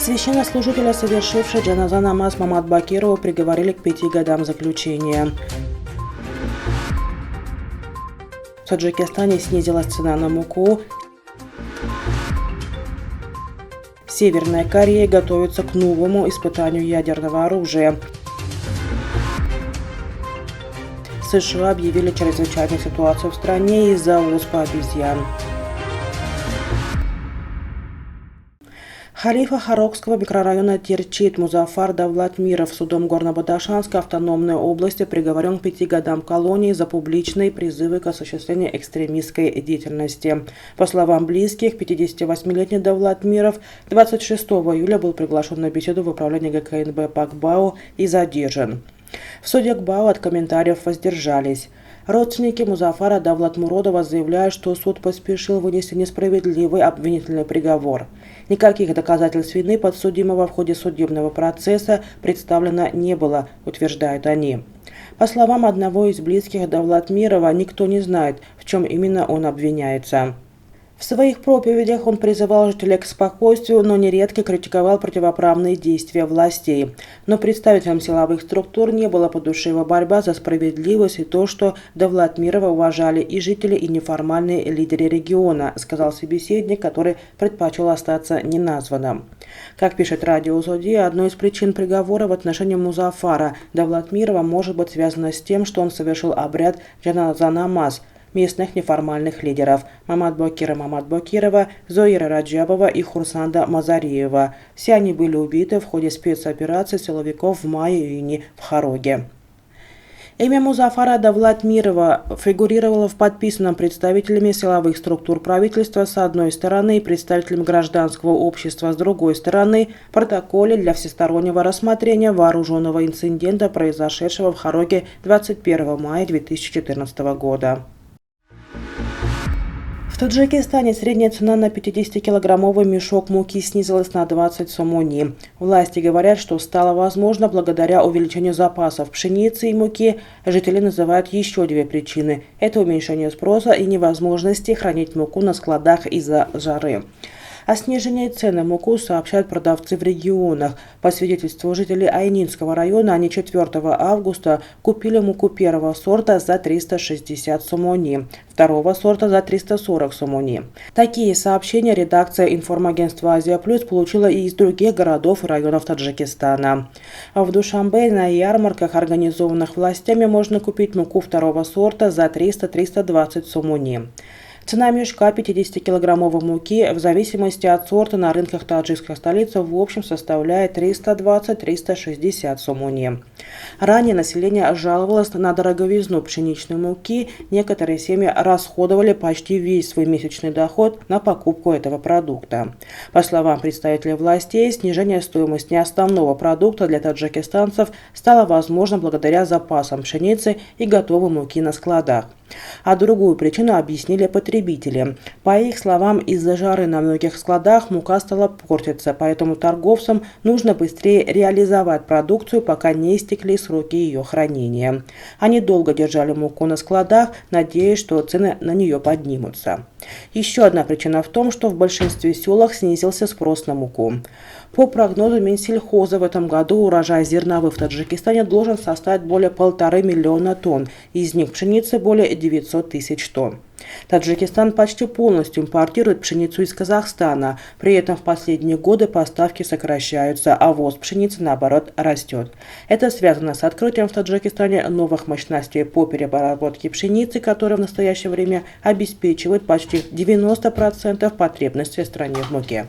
Священнослужителя, совершившего джаназа намаз Мамат Бакирова, приговорили к 5 годам заключения. В Таджикистане снизилась цена на муку. Северная Корея готовится к новому испытанию ядерного оружия. США объявили чрезвычайную ситуацию в стране из-за оспы обезьян. Халифа Харокского микрорайона Терчит Музафар Давлатмиров судом Горно-Бадахшанской автономной области приговорен к 5 годам колонии за публичные призывы к осуществлению экстремистской деятельности. По словам близких, 58-летний Давлатмиров 26 июля был приглашен на беседу в управление ГКНБ по ГБАУ и задержан. В суде ГБАУ от комментариев воздержались. Родственники Музафара Давлатмуродова заявляют, что суд поспешил вынести несправедливый обвинительный приговор. Никаких доказательств вины подсудимого в ходе судебного процесса представлено не было, утверждают они. По словам одного из близких Давлатмирова, никто не знает, в чем именно он обвиняется. В своих проповедях он призывал жителей к спокойствию, но нередко критиковал противоправные действия властей. Но представителям силовых структур не было по душе его борьба за справедливость и то, что Давлатмирова уважали и жители, и неформальные лидеры региона, сказал собеседник, который предпочел остаться неназванным. Как пишет Радио Зоди, одной из причин приговора в отношении Музафара Давлатмирова может быть связано с тем, что он совершил обряд джаназа намаз местных неформальных лидеров Мамат Бакирова, Зоира Раджабова и Хурсанда Мазариева. Все они были убиты в ходе спецоперации силовиков в мае-июне в Хароге. Имя Музафара Давлатмирова фигурировало в подписанном представителями силовых структур правительства с одной стороны и представителями гражданского общества с другой стороны протоколе для всестороннего рассмотрения вооруженного инцидента, произошедшего в Хароге 21 мая 2014 года. В Таджикистане средняя цена на 50-килограммовый мешок муки снизилась на 20 сомони. Власти говорят, что стало возможно благодаря увеличению запасов пшеницы и муки. Жители называют еще две причины. Это уменьшение спроса и невозможности хранить муку на складах из-за жары. О снижении цен на муку сообщают продавцы в регионах. По свидетельству жителей Айнинского района, они 4 августа купили муку первого сорта за 360 сомони, второго сорта за 340 сомони. Такие сообщения редакция информагентства «Азия Плюс» получила и из других городов и районов Таджикистана. В Душанбе на ярмарках, организованных властями, можно купить муку второго сорта за 300-320 сомони. Цена мешка 50-килограммовой муки в зависимости от сорта на рынках таджикской столицы в общем составляет 320-360 сомони. Ранее население жаловалось на дороговизну пшеничной муки. Некоторые семьи расходовали почти весь свой месячный доход на покупку этого продукта. По словам представителей властей, снижение стоимости основного продукта для таджикистанцев стало возможно благодаря запасам пшеницы и готовой муки на складах. А другую причину объяснили потребители. По их словам, из-за жары на многих складах мука стала портиться, поэтому торговцам нужно быстрее реализовать продукцию, пока не истекли сроки ее хранения. Они долго держали муку на складах, надеясь, что цены на нее поднимутся. Еще одна причина в том, что в большинстве селах снизился спрос на муку. По прогнозу Минсельхоза, в этом году урожай зерновых в Таджикистане должен составить более 1,5 миллиона тонн, из них пшеницы более 900 тысяч тонн. Таджикистан почти полностью импортирует пшеницу из Казахстана, при этом в последние годы поставки сокращаются, а ввоз пшеницы, наоборот, растет. Это связано с открытием в Таджикистане новых мощностей по переработке пшеницы, которые в настоящее время обеспечивают почти 90% потребностей в стране в муке.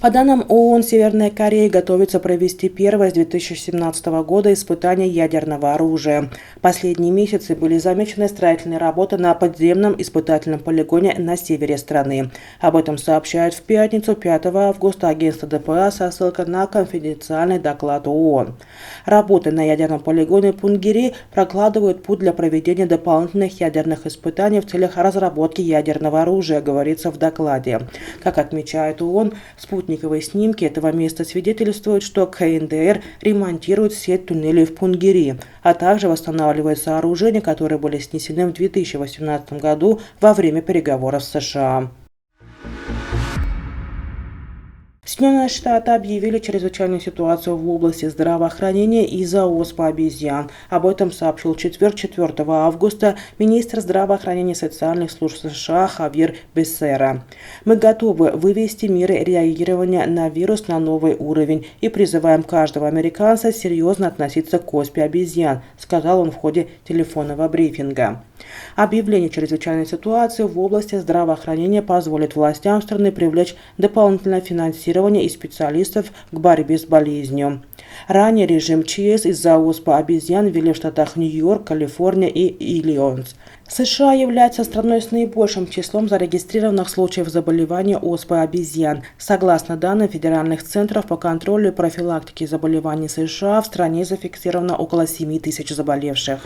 По данным ООН, Северная Корея готовится провести первое с 2017 года испытание ядерного оружия. Последние месяцы были замечены строительные работы на подземном испытательном полигоне на севере страны. Об этом сообщают в пятницу, 5 августа, агентство ДПА со ссылкой на конфиденциальный доклад ООН. Работы на ядерном полигоне Пунгири прокладывают путь для проведения дополнительных ядерных испытаний в целях разработки ядерного оружия, говорится в докладе. Как отмечает ООН, спутниковые снимки этого места свидетельствуют, что КНДР ремонтирует сеть туннелей в Пунгири, а также восстанавливает сооружения, которые были снесены в 2018 году во время переговоров с США. Соединенные Штаты объявили чрезвычайную ситуацию в области здравоохранения из-за оспы обезьян. Об этом сообщил в четверг, 4 августа, министр здравоохранения и социальных служб США Хавьер Бессера. «Мы готовы вывести меры реагирования на вирус на новый уровень и призываем каждого американца серьезно относиться к оспе обезьян», сказал он в ходе телефонного брифинга. Объявление чрезвычайной ситуации в области здравоохранения позволит властям страны привлечь дополнительное финансирование и специалистов к борьбе с болезнью. Ранее режим ЧС из-за оспы обезьян ввели в штатах Нью-Йорк, Калифорния и Иллинойс. США является страной с наибольшим числом зарегистрированных случаев заболевания оспой обезьян. Согласно данным федеральных центров по контролю и профилактике заболеваний США, в стране зафиксировано около 7 тысяч заболевших.